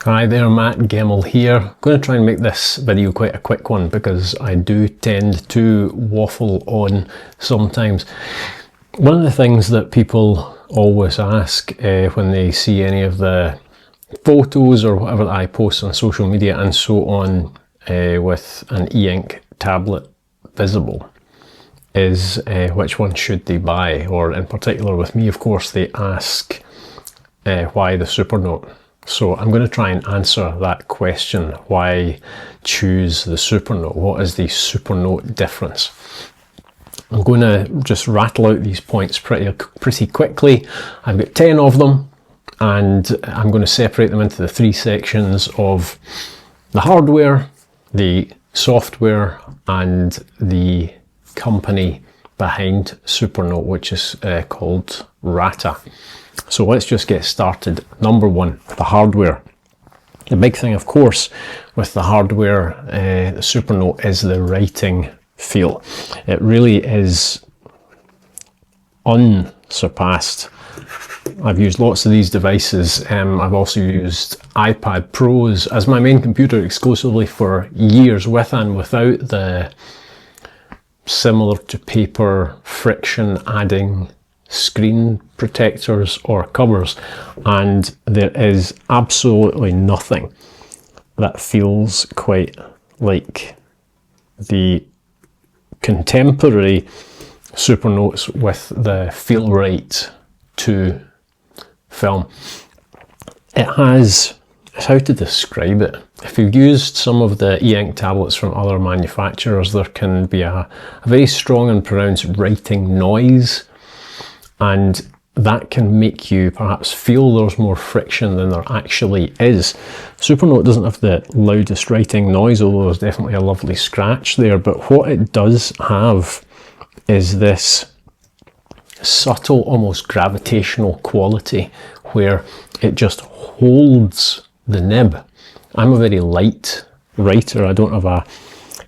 Hi there, Matt Gemmell here. I'm going to try and make this video quite a quick one because I do tend to waffle on sometimes. One of the things that people always ask when they see any of the photos or whatever that I post on social media and so on with an e-ink tablet visible is which one should they buy, or in particular with me, of course, they ask why the Supernote. So I'm going to try and answer that question. Why choose the Supernote? What is the Supernote difference? I'm going to just rattle out these points pretty quickly. I've got 10 of them, and I'm going to separate them into the three sections of the hardware, the software, and the company behind Supernote, which is called Rata. So let's just get started. Number one, the hardware. The big thing, of course, with the hardware, the Supernote, is the writing feel. It really is unsurpassed. I've used lots of these devices. I've also used iPad Pros as my main computer exclusively for years, with and without the similar to paper friction adding screen protectors or covers, and there is absolutely nothing that feels quite like the contemporary Supernotes with the feel right to film. It has, how to describe it, if you've used some of the e-ink tablets from other manufacturers, there can be a very strong and pronounced writing noise, and that can make you perhaps feel there's more friction than there actually is. Supernote doesn't have the loudest writing noise, although there's definitely a lovely scratch there, but what it does have is this subtle, almost gravitational quality where it just holds the nib. I'm a very light writer, I don't have a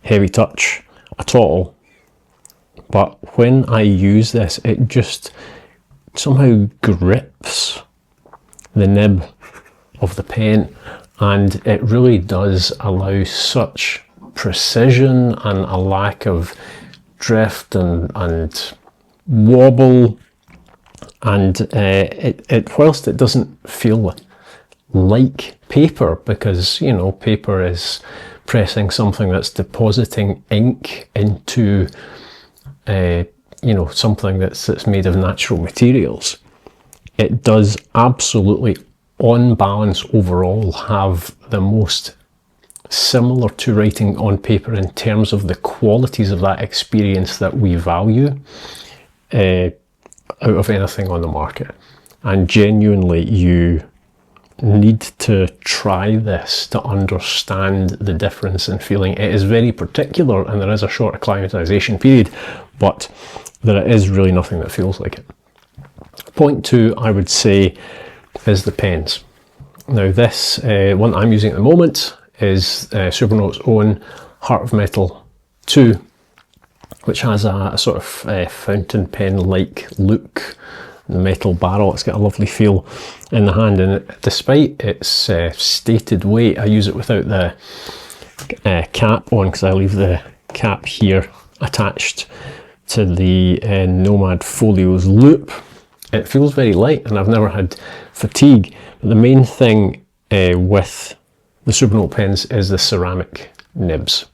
heavy touch at all, but when I use this, it just somehow grips the nib of the pen, and it really does allow such precision and a lack of drift and wobble, and whilst it doesn't feel like paper, because you know paper is pressing something that's depositing ink into something that's made of natural materials, it does absolutely, on balance overall, have the most similar to writing on paper in terms of the qualities of that experience that we value out of anything on the market. And genuinely, you need to try this to understand the difference in feeling. It is very particular, and there is a short acclimatization period, but there is really nothing that feels like it. Point two, I would say, is the pens. Now this one I'm using at the moment is Supernote's own Heart of Metal 2, which has a sort of fountain pen-like look. The metal barrel, it's got a lovely feel in the hand, and despite its stated weight, I use it without the cap on because I leave the cap here attached to the Nomad Folios loop. It feels very light, and I've never had fatigue. But the main thing with the Supernote pens is the ceramic nibs.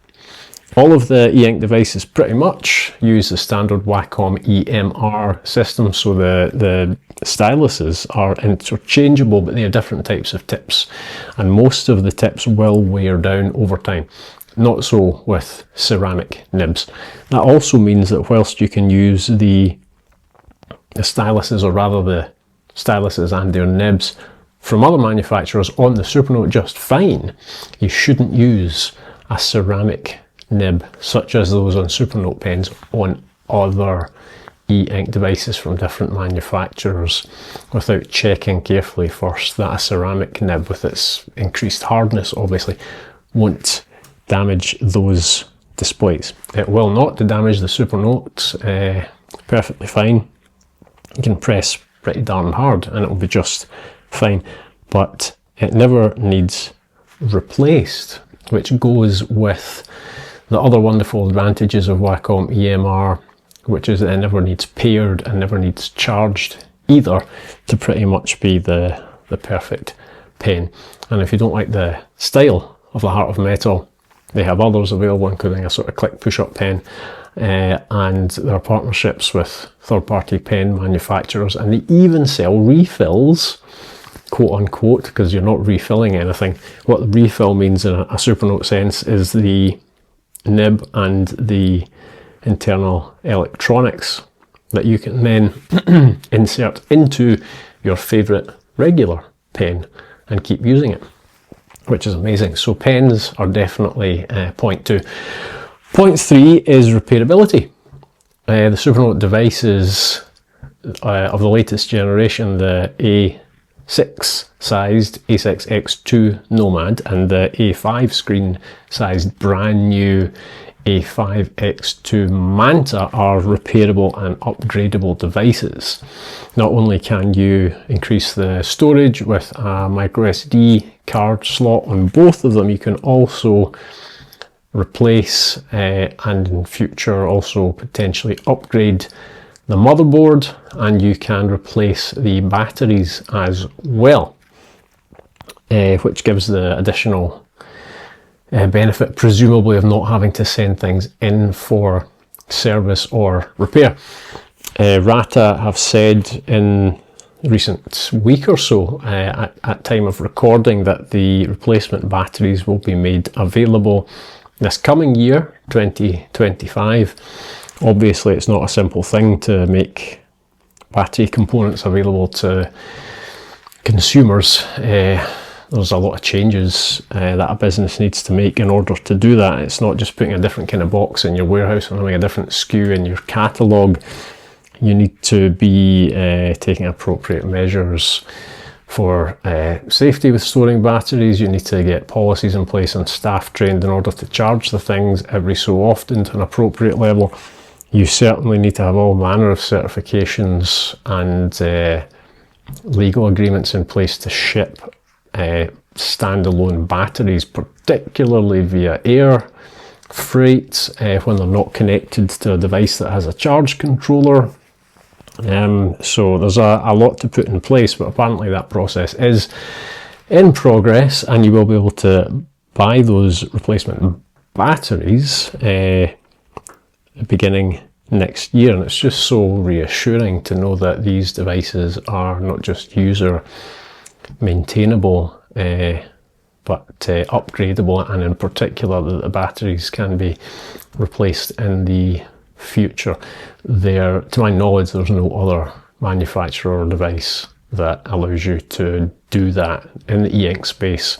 All of the e-ink devices pretty much use the standard Wacom EMR system, so the styluses are interchangeable, but they are different types of tips, and most of the tips will wear down over time. Not so with ceramic nibs. That also means that whilst you can use the styluses, or rather the styluses and their nibs from other manufacturers on the Supernote just fine, you shouldn't use a ceramic nib such as those on Supernote pens on other e-ink devices from different manufacturers without checking carefully first that a ceramic nib with its increased hardness obviously won't damage those displays. It will not damage the Supernote, perfectly fine. You can press pretty darn hard and it will be just fine, but it never needs replaced, which goes with the other wonderful advantages of Wacom EMR, which is that it never needs paired and never needs charged either to pretty much be the perfect pen. And if you don't like the style of the Heart of Metal, they have others available, including a sort of click push-up pen, and there are partnerships with third-party pen manufacturers, and they even sell refills, quote unquote, because you're not refilling anything. What the refill means in a Supernote sense is the nib and the internal electronics that you can then insert into your favourite regular pen and keep using it, which is amazing. So pens are definitely point 2. Point 3 is repairability. The Supernote devices of the latest generation, the A6 sized A6X2 Nomad and the A5 screen sized brand new A5X2 Manta are repairable and upgradable devices. Not only can you increase the storage with a micro SD card slot on both of them, you can also replace and in future also potentially upgrade the motherboard, and you can replace the batteries as well, which gives the additional benefit presumably of not having to send things in for service or repair. Rata have said in recent week or so at time of recording that the replacement batteries will be made available this coming year, 2025. Obviously it's not a simple thing to make battery components available to consumers. There's a lot of changes that a business needs to make in order to do that. It's not just putting a different kind of box in your warehouse and having a different SKU in your catalogue. You need to be taking appropriate measures for safety with storing batteries. You need to get policies in place and staff trained in order to charge the things every so often to an appropriate level. You certainly need to have all manner of certifications and legal agreements in place to ship standalone batteries, particularly via air freight, when they're not connected to a device that has a charge controller. So there's a lot to put in place, but apparently that process is in progress, and you will be able to buy those replacement batteries beginning next year. And it's just so reassuring to know that these devices are not just user maintainable, but upgradable, and in particular that the batteries can be replaced in the future. To my knowledge, there's no other manufacturer or device that allows you to do that in the e-ink space.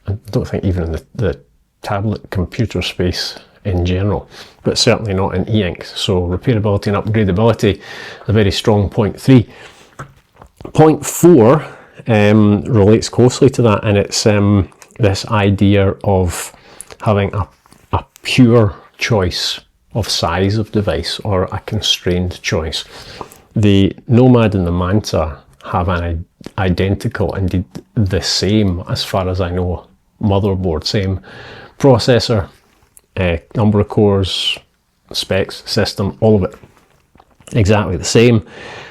I don't think even in the tablet computer space in general, but certainly not in e-ink. So repairability and upgradability, a very strong point 3. Point 4 relates closely to that, and it's this idea of having a pure choice of size of device, or a constrained choice. The Nomad and the Manta have an identical, indeed the same as far as I know, motherboard, same processor, number of cores, specs, system, all of it exactly the same.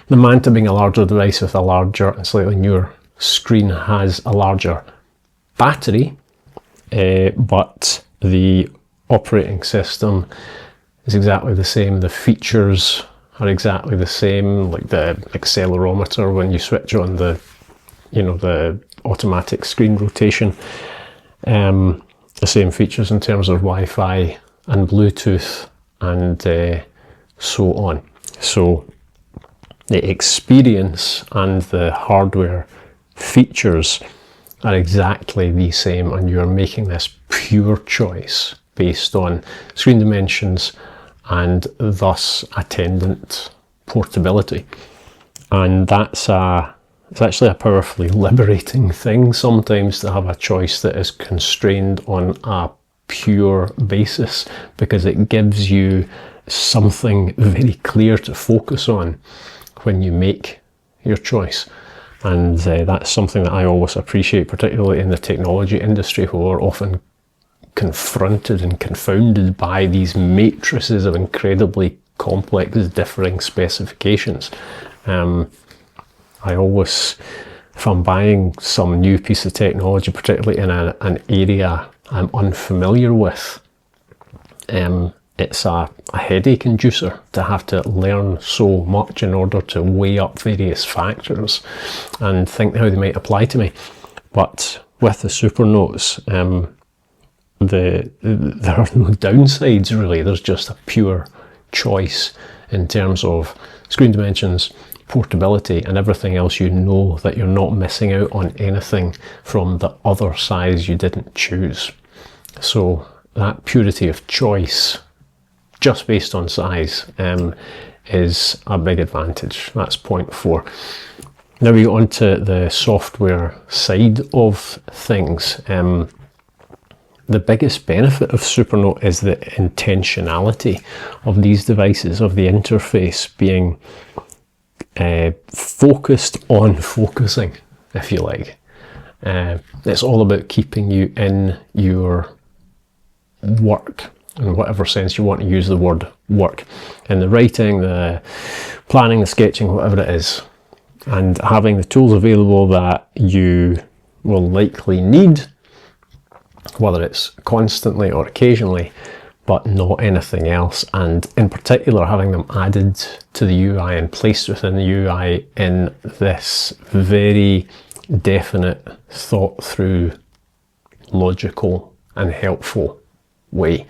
The Manta, being a larger device with a larger and slightly newer screen, has a larger battery, but the operating system is exactly the same. The features are exactly the same, like the accelerometer when you switch on the automatic screen rotation. The same features in terms of Wi-Fi and Bluetooth and so on. So the experience and the hardware features are exactly the same, and you're making this pure choice based on screen dimensions and thus attendant portability. And it's actually a powerfully liberating thing sometimes to have a choice that is constrained on a pure basis, because it gives you something very clear to focus on when you make your choice. And that's something that I always appreciate, particularly in the technology industry, where we're often confronted and confounded by these matrices of incredibly complex differing specifications. I always, if I'm buying some new piece of technology, particularly in an area I'm unfamiliar with, it's a headache inducer to have to learn so much in order to weigh up various factors and think how they might apply to me. But with the Supernotes, there are no downsides really. There's just a pure choice in terms of screen dimensions, portability, and everything else. You know that you're not missing out on anything from the other size you didn't choose. So that purity of choice, just based on size, is a big advantage. That's point 4. Now we go on to the software side of things. The biggest benefit of Supernote is the intentionality of these devices, of the interface being focused on focusing, if you like. It's all about keeping you in your work, in whatever sense you want to use the word work, in the writing, the planning, the sketching, whatever it is, and having the tools available that you will likely need, whether it's constantly or occasionally, but not anything else. And in particular, having them added to the UI and placed within the UI in this very definite, thought through, logical and helpful way.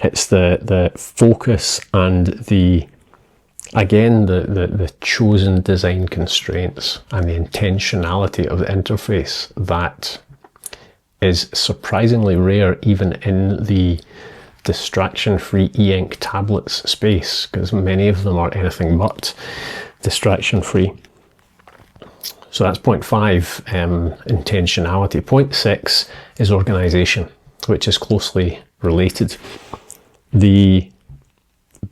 It's the focus and the chosen design constraints and the intentionality of the interface that is surprisingly rare even in the distraction-free e-ink tablets space, because many of them are anything but distraction-free. So that's point 5, intentionality. Point 6 is organization, which is closely related. The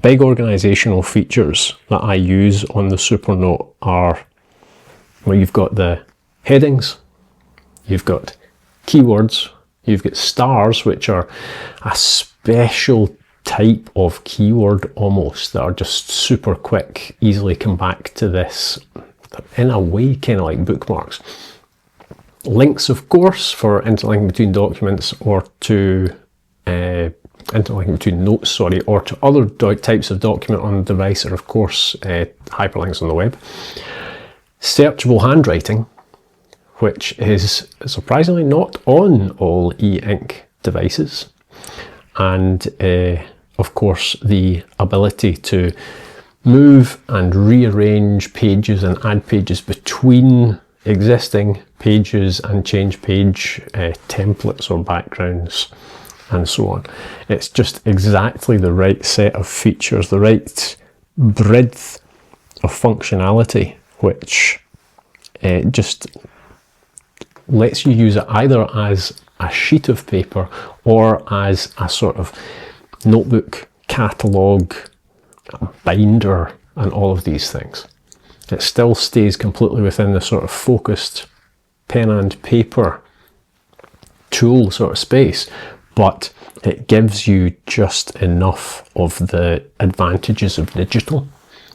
big organizational features that I use on the Supernote are, well, you've got the headings, you've got keywords, you've got stars, which are a special type of keyword almost, that are just super quick, easily come back to this, in a way kind of like bookmarks. Links, of course, for interlinking between documents or to interlinking between notes, or to other types of document on the device, or of course hyperlinks on the web. Searchable handwriting, which is surprisingly not on all e-ink devices, and of course the ability to move and rearrange pages and add pages between existing pages and change page templates or backgrounds and so on. It's just exactly the right set of features, the right breadth of functionality, which just lets you use it either as a sheet of paper or as a sort of notebook, catalogue, binder, and all of these things. It still stays completely within the sort of focused pen and paper tool sort of space, but it gives you just enough of the advantages of digital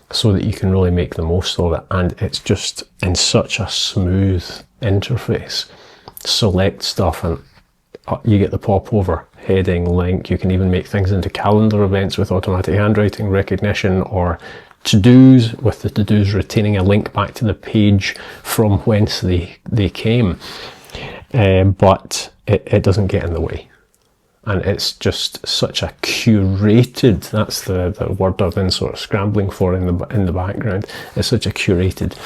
so that you can really make the most of it. And it's just in such a smooth interface. Select stuff and you get the popover, heading, link. You can even make things into calendar events with automatic handwriting recognition, or to-dos with the to-dos retaining a link back to the page from whence they came. But it doesn't get in the way. And it's just such a curated, that's the word I've been sort of scrambling for in the background. It's such a curated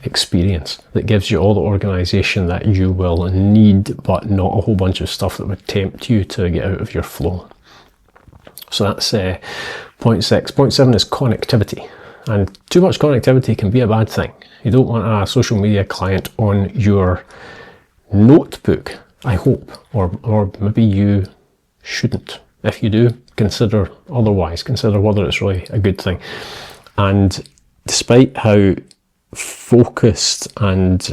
experience that gives you all the organization that you will need, but not a whole bunch of stuff that would tempt you to get out of your flow. So that's point 6. Point 7 is connectivity. And too much connectivity can be a bad thing. You don't want a social media client on your notebook, I hope, or maybe you shouldn't. If you do, consider otherwise. Consider whether it's really a good thing. And despite how focused and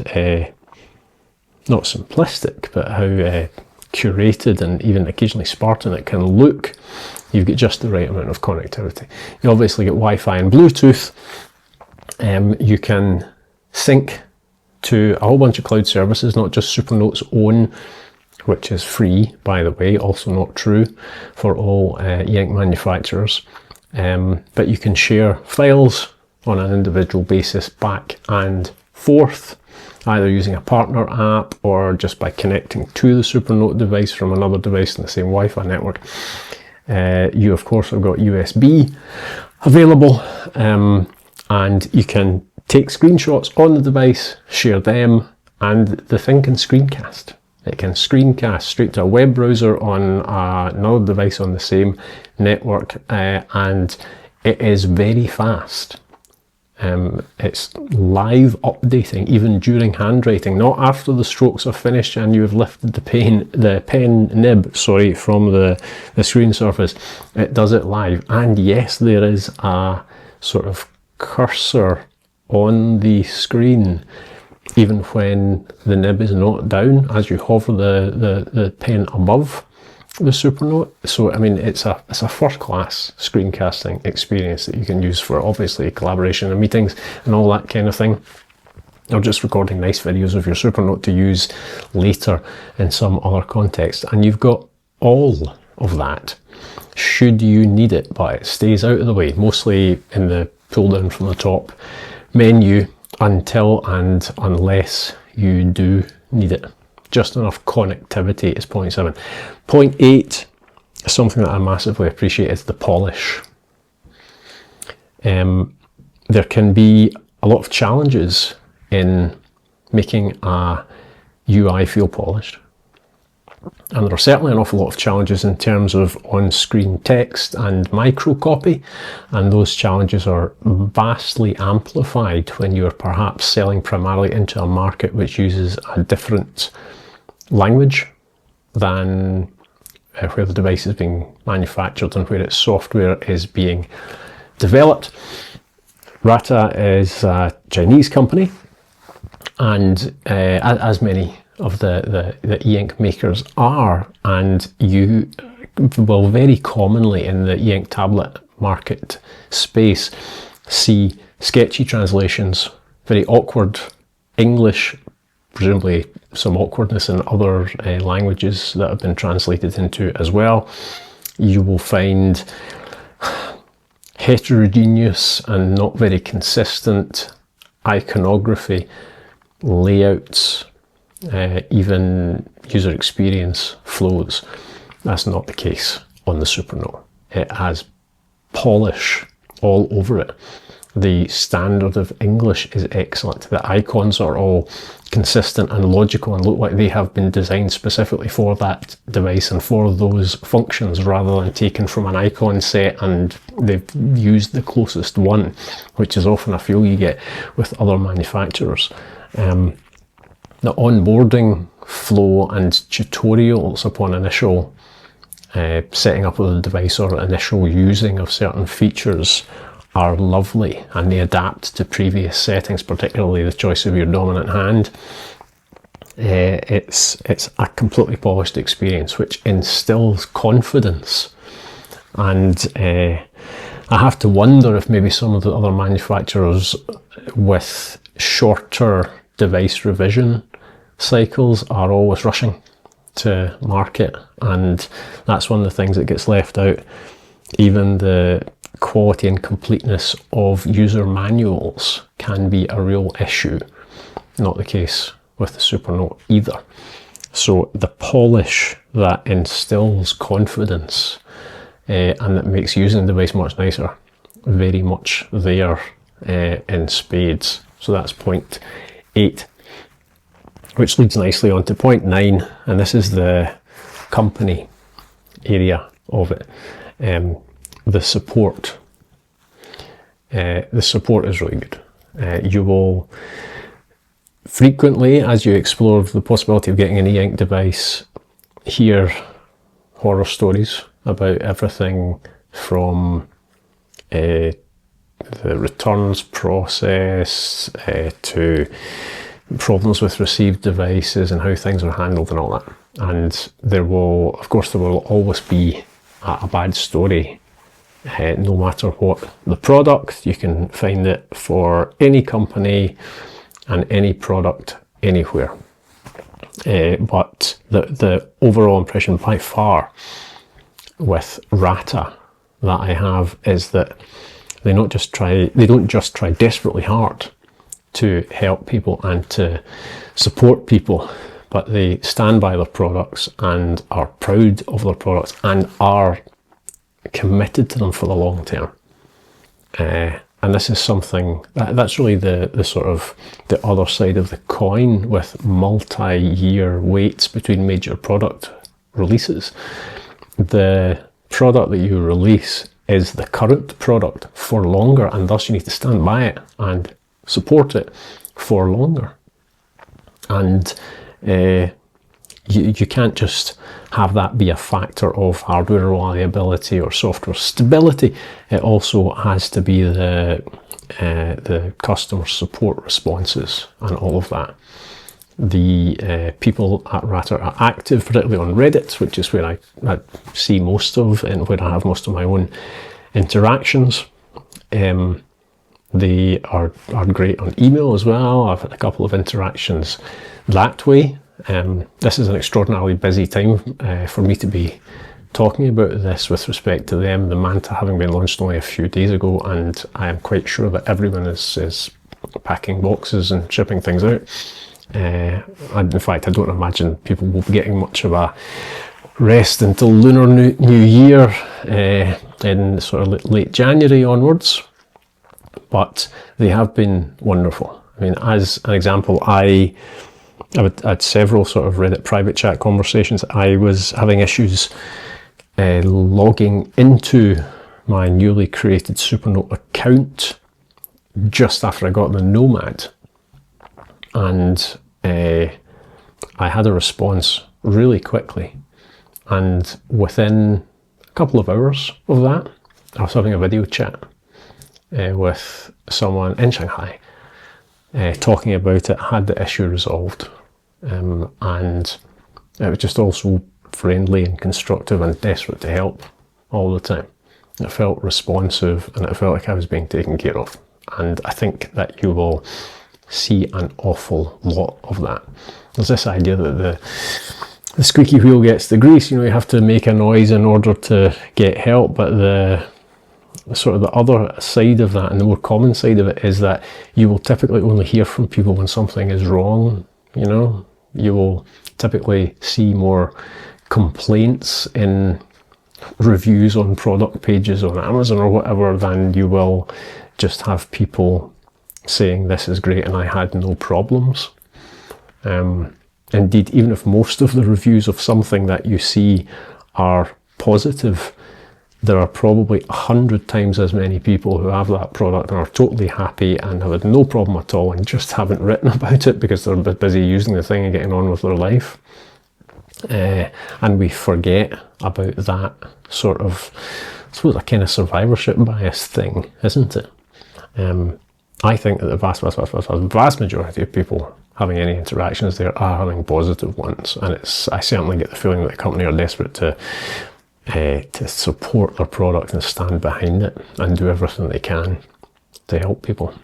not simplistic, but how curated and even occasionally Spartan it can look, you've got just the right amount of connectivity. You obviously get Wi-Fi and Bluetooth. You can sync to a whole bunch of cloud services, not just Supernote's own, which is free, by the way, also not true for all e-ink manufacturers. But you can share files on an individual basis back and forth, either using a partner app or just by connecting to the Supernote device from another device in the same Wi-Fi network. You, of course, have got USB available, and you can take screenshots on the device, share them, and the thing can screencast. It can screencast straight to a web browser on another device on the same network, and it is very fast. It's live updating even during handwriting, not after the strokes are finished and you have lifted the pen nib from the screen surface. It does it live, and yes, there is a sort of cursor on the screen even when the nib is not down as you hover the pen above the Supernote. So I mean, it's a first-class screencasting experience that you can use for obviously collaboration and meetings and all that kind of thing, or just recording nice videos of your Supernote to use later in some other context. And you've got all of that should you need it, but it stays out of the way, mostly in the pull down from the top menu until and unless you do need it. Just enough connectivity is point 7. Point 8 is something that I massively appreciate, is the polish. There can be a lot of challenges in making a UI feel polished. And there are certainly an awful lot of challenges in terms of on-screen text and microcopy, and those challenges are vastly amplified when you're perhaps selling primarily into a market which uses a different language than where the device is being manufactured and where its software is being developed. Rata is a Chinese company, and as many of the e-ink makers are, and you will very commonly in the e-ink tablet market space see sketchy translations, very awkward English, presumably some awkwardness in other languages that have been translated into as well. You will find heterogeneous and not very consistent iconography, layouts, even user experience flows. That's not the case on the Supernote. It has polish all over it. The standard of English is excellent. The icons are all consistent and logical and look like they have been designed specifically for that device and for those functions, rather than taken from an icon set and they've used the closest one, which is often a feel you get with other manufacturers. The onboarding flow and tutorials upon initial setting up of the device or initial using of certain features are lovely, and they adapt to previous settings, particularly the choice of your dominant hand. It's a completely polished experience which instills confidence, and I have to wonder if maybe some of the other manufacturers with shorter device revision cycles are always rushing to market, and that's one of the things that gets left out. Even the quality and completeness of user manuals can be a real issue. Not the case with the Supernote either. So the polish that instills confidence and that makes using the device much nicer, very much there in spades. So that's point 8, which leads nicely on to point 9, and this is the company area of it. The support. The support is really good. You will frequently, as you explore the possibility of getting an e-ink device, hear horror stories about everything from the returns process, to problems with received devices and how things are handled and all that. And there will always be a bad story, no matter what the product. You can find it for any company and any product anywhere. But the overall impression by far with Rata that I have is that they don't just try desperately hard to help people and to support people, but they stand by their products and are proud of their products and are committed to them for the long term. And this is something that's really the sort of the other side of the coin with multi-year waits between major product releases. The product that you release is the current product for longer, and thus you need to stand by it and support it for longer. And you can't just have that be a factor of hardware reliability or software stability. It also has to be the customer support responses and all of that. The people at Rata are active, particularly on Reddit, which is where I see most of and where I have most of my own interactions. They are great on email as well. I've had a couple of interactions that way. This is an extraordinarily busy time for me to be talking about this with respect to them, the Manta having been launched only a few days ago, and I am quite sure that everyone is packing boxes and shipping things out. And in fact, I don't imagine people will be getting much of a rest until Lunar New Year in sort of late January onwards, but they have been wonderful. I mean, as an example, I had several sort of Reddit private chat conversations. I was having issues logging into my newly created Supernote account just after I got the Nomad, and I had a response really quickly, and within a couple of hours of that I was having a video chat with someone in Shanghai talking about it, had the issue resolved, and it was just also friendly and constructive and desperate to help all the time. It felt responsive and it felt like I was being taken care of, and I think that you will see an awful lot of that. There's this idea that the squeaky wheel gets the grease, you have to make a noise in order to get help, but the sort of the other side of that, and the more common side of it, is that you will typically only hear from people when something is wrong. You will typically see more complaints in reviews on product pages on Amazon or whatever than you will just have people saying this is great and I had no problems. Indeed, even if most of the reviews of something that you see are positive, there are probably 100 times as many people who have that product and are totally happy and have had no problem at all and just haven't written about it because they're busy using the thing and getting on with their life. And we forget about that sort of, I suppose, a kind of survivorship bias thing, isn't it? I think that the vast majority of people having any interactions there are having positive ones, and I certainly get the feeling that the company are desperate to support their product and stand behind it and do everything they can to help people.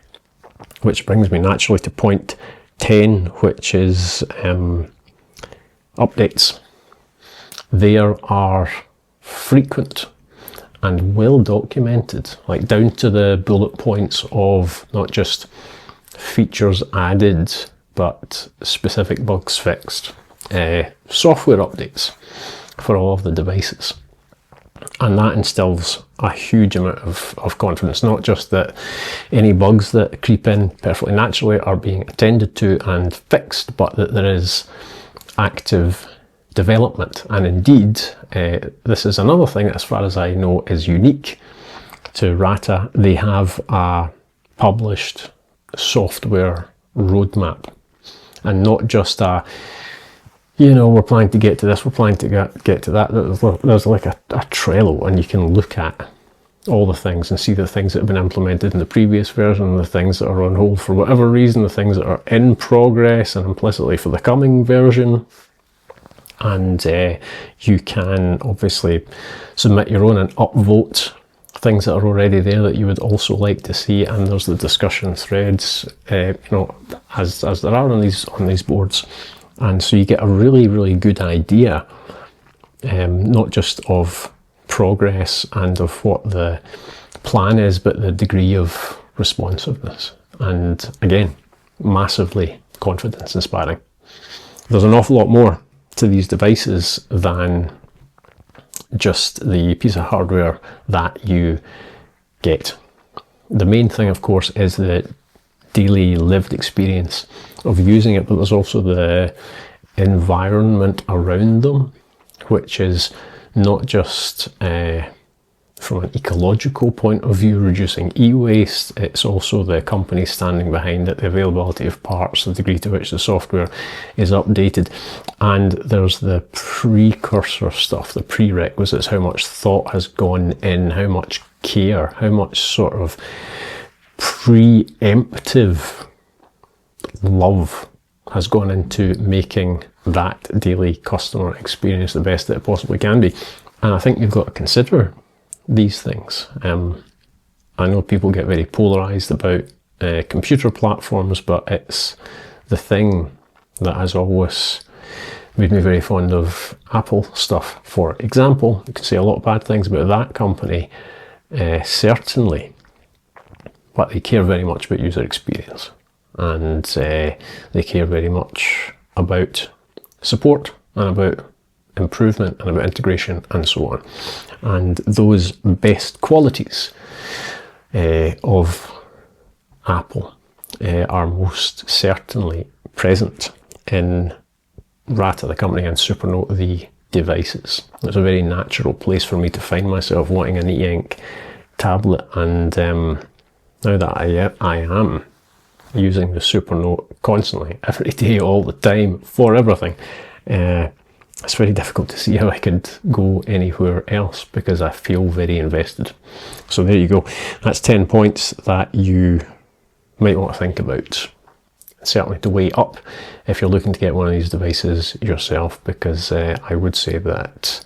Which brings me naturally to point 10, which is updates. There are frequent and well documented, like down to the bullet points of not just features added, but specific bugs fixed, software updates for all of the devices. And that instills a huge amount of confidence, not just that any bugs that creep in perfectly naturally are being attended to and fixed, but that there is active development. And indeed, this is another thing that, as far as I know, is unique to Rata. They have a published software roadmap, and not just a, we're planning to get to this, we're planning to get to that. There's like a Trello, and you can look at all the things and see the things that have been implemented in the previous version, the things that are on hold for whatever reason, the things that are in progress and implicitly for the coming version. And you can obviously submit your own and upvote things that are already there that you would also like to see. And there's the discussion threads, you know, as there are on these boards. And so you get a really, really good idea, not just of progress and of what the plan is, but the degree of responsiveness. And again, massively confidence inspiring. There's an awful lot more to these devices than just the piece of hardware that you get. The main thing, of course, is the daily lived experience of using it, but there's also the environment around them, which is not just from an ecological point of view, reducing e-waste, it's also the company standing behind it, the availability of parts, the degree to which the software is updated, and there's the precursor stuff, the prerequisites, how much thought has gone in, how much care, how much sort of preemptive love has gone into making that daily customer experience the best that it possibly can be. And I think you've got to consider these things. I know people get very polarized about computer platforms, but it's the thing that has always made me very fond of Apple stuff. For example, you can say a lot of bad things about that company, certainly, but they care very much about user experience, and they care very much about support and about improvement and about integration and so on. And those best qualities of Apple are most certainly present in Rata, the company, and Supernote, the devices. It's a very natural place for me to find myself wanting an e-ink tablet, and now that I am using the Supernote constantly, every day, all the time, for everything, it's very difficult to see how I could go anywhere else because I feel very invested. So there you go. That's 10 points that you might want to think about. Certainly to weigh up if you're looking to get one of these devices yourself, because I would say that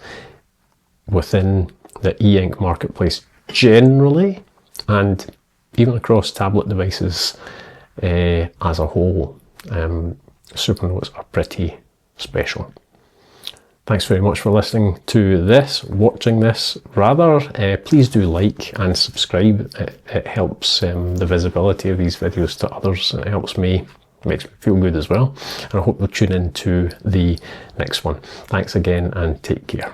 within the e-ink marketplace generally, and even across tablet devices as a whole, Supernotes are pretty special. Thanks very much for listening to this, watching this rather. Please do like and subscribe. It helps the visibility of these videos to others. It helps me, makes me feel good as well. And I hope you'll tune in to the next one. Thanks again and take care.